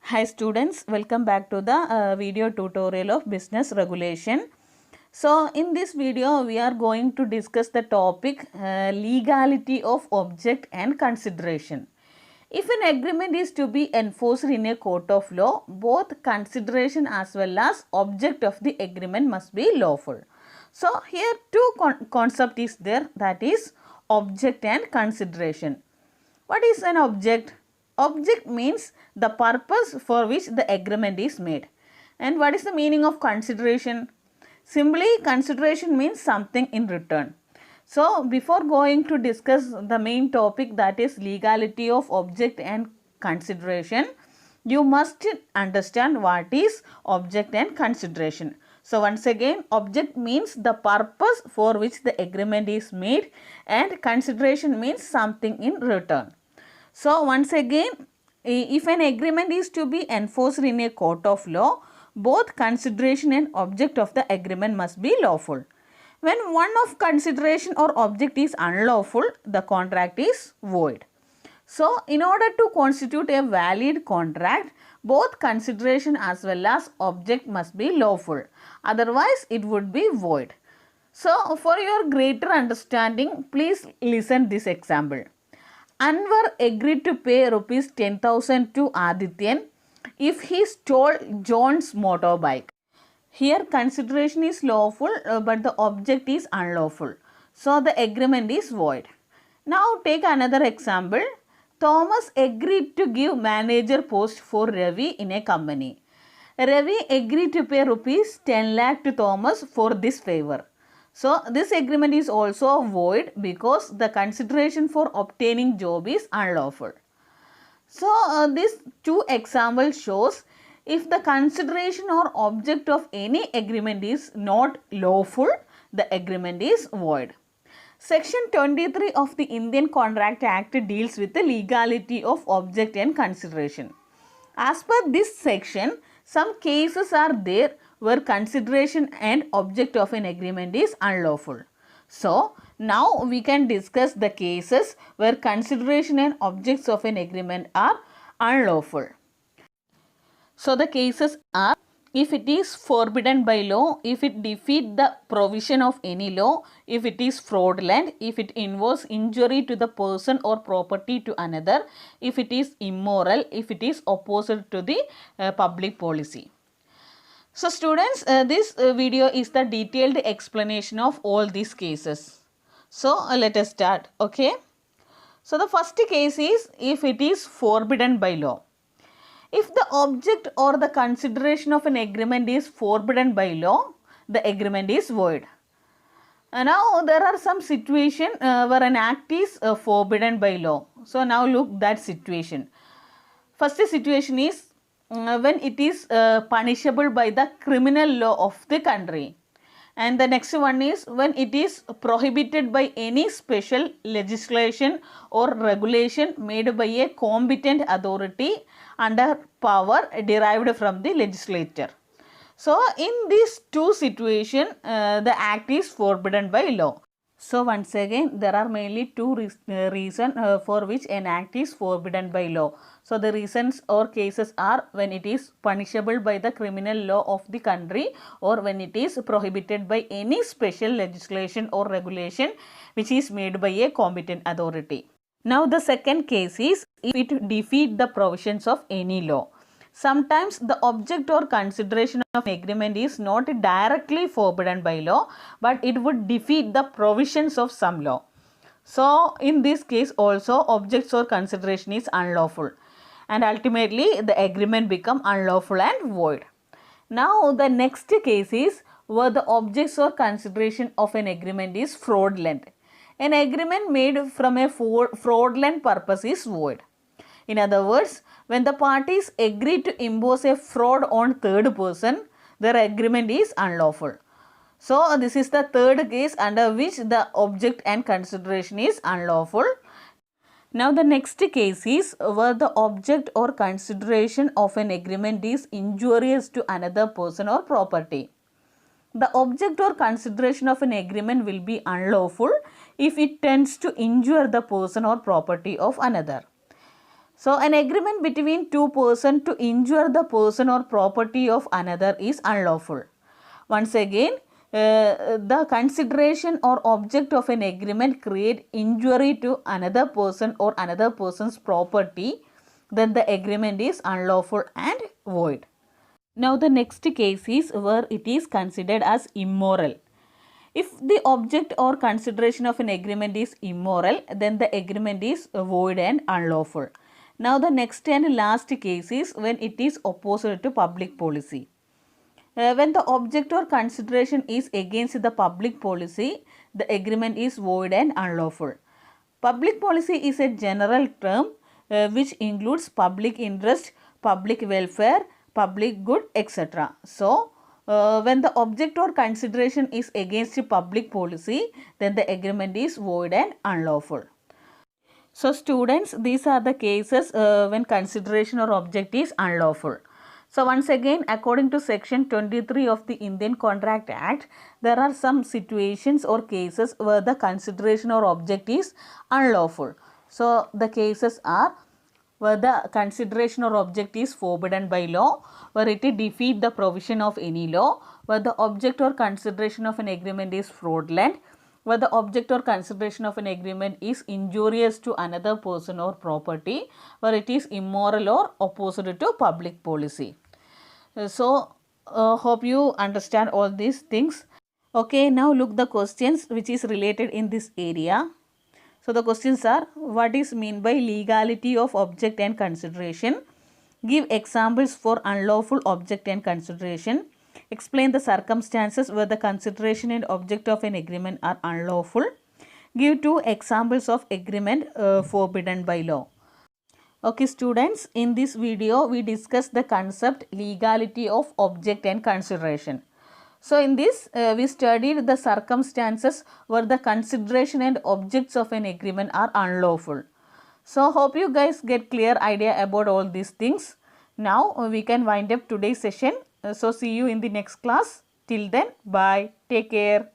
Hi students, welcome back to the video tutorial of business regulation. So in this video we are going to discuss the topic legality of object and consideration. If an agreement is to be enforced in a court of law, both consideration as well as object of the agreement must be lawful. So here two concept is there, that is object and consideration. What is an object? Object means the purpose for which the agreement is made. And what is the meaning of consideration? Simply, consideration means something in return. So, before going to discuss the main topic, that is legality of object and consideration, you must understand what is object and consideration. So, once again, object means the purpose for which the agreement is made, and consideration means something in return. So, once again, if an agreement is to be enforced in a court of law, both consideration and object of the agreement must be lawful. When one of consideration or object is unlawful, the contract is void. So, in order to constitute a valid contract, both consideration as well as object must be lawful. Otherwise, it would be void. So, for your greater understanding, please listen this example. Anwar agreed to pay rupees 10,000 to Adityan if he stole John's motorbike. Here consideration is lawful but the object is unlawful. So the agreement is void. Now take another example. Thomas agreed to give manager post for Ravi in a company. Ravi agreed to pay rupees 10 lakh to Thomas for this favor. So, this agreement is also void because the consideration for obtaining job is unlawful. So, this two examples shows if the consideration or object of any agreement is not lawful, the agreement is void. Section 23 of the Indian Contract Act deals with the legality of object and consideration. As per this section, some cases are there where consideration and object of an agreement is unlawful. So, now we can discuss the cases where consideration and objects of an agreement are unlawful. So, the cases are: if it is forbidden by law, if it defeats the provision of any law, if it is fraudulent, if it involves injury to the person or property to another, if it is immoral, if it is opposed to the public policy. So students, this video is the detailed explanation of all these cases. So let us start, okay. So the first case is if it is forbidden by law. If the object or the consideration of an agreement is forbidden by law, the agreement is void. Now there are some situations where an act is forbidden by law. So now look that situation. First situation is when it is punishable by the criminal law of the country, and the next one is when it is prohibited by any special legislation or regulation made by a competent authority under power derived from the legislature. So in these two situations the act is forbidden by law. So once again, there are mainly two reasons for which an act is forbidden by law. So the reasons or cases are when it is punishable by the criminal law of the country, or when it is prohibited by any special legislation or regulation which is made by a competent authority. Now the second case is if it defeats the provisions of any law. Sometimes the object or consideration of an agreement is not directly forbidden by law, but it would defeat the provisions of some law. So in this case also objects or consideration is unlawful, and ultimately the agreement become unlawful and void. Now the next case is where the objects or consideration of an agreement is fraudulent. An agreement made from a fraudulent purpose is void. In other words, when the parties agree to impose a fraud on third person, their agreement is unlawful. So this is the third case under which the object and consideration is unlawful. Now the next case is where the object or consideration of an agreement is injurious to another person or property. The object or consideration of an agreement will be unlawful if it tends to injure the person or property of another. So an agreement between two persons to injure the person or property of another is unlawful. Once again, the consideration or object of an agreement create injury to another person or another person's property, then the agreement is unlawful and void. Now the next case is where it is considered as immoral. If the object or consideration of an agreement is immoral, then the agreement is void and unlawful. Now the next and last case is when it is opposed to public policy. When the object or consideration is against the public policy, the agreement is void and unlawful. Public policy is a general term which includes public interest, public welfare, public good, etc. So, when the object or consideration is against public policy, then the agreement is void and unlawful. So, students, these are the cases when consideration or object is unlawful. So, once again, according to section 23 of the Indian Contract Act, there are some situations or cases where the consideration or object is unlawful. So, the cases are where the consideration or object is forbidden by law, where it defeats the provision of any law, where the object or consideration of an agreement is fraudulent, where the object or consideration of an agreement is injurious to another person or property, where it is immoral or opposed to public policy. So, hope you understand all these things. Okay, now look the questions which is related in this area. So, the questions are, what is mean by legality of object and consideration? Give examples for unlawful object and consideration. Explain the circumstances where the consideration and object of an agreement are unlawful. Give 2 examples of agreement forbidden by law. Okay students, in this video we discussed the concept legality of object and consideration. So in this we studied the circumstances where the consideration and objects of an agreement are unlawful. So hope you guys get clear idea about all these things. Now we can wind up today's session. So see you in the next class. Till then, bye. Take care.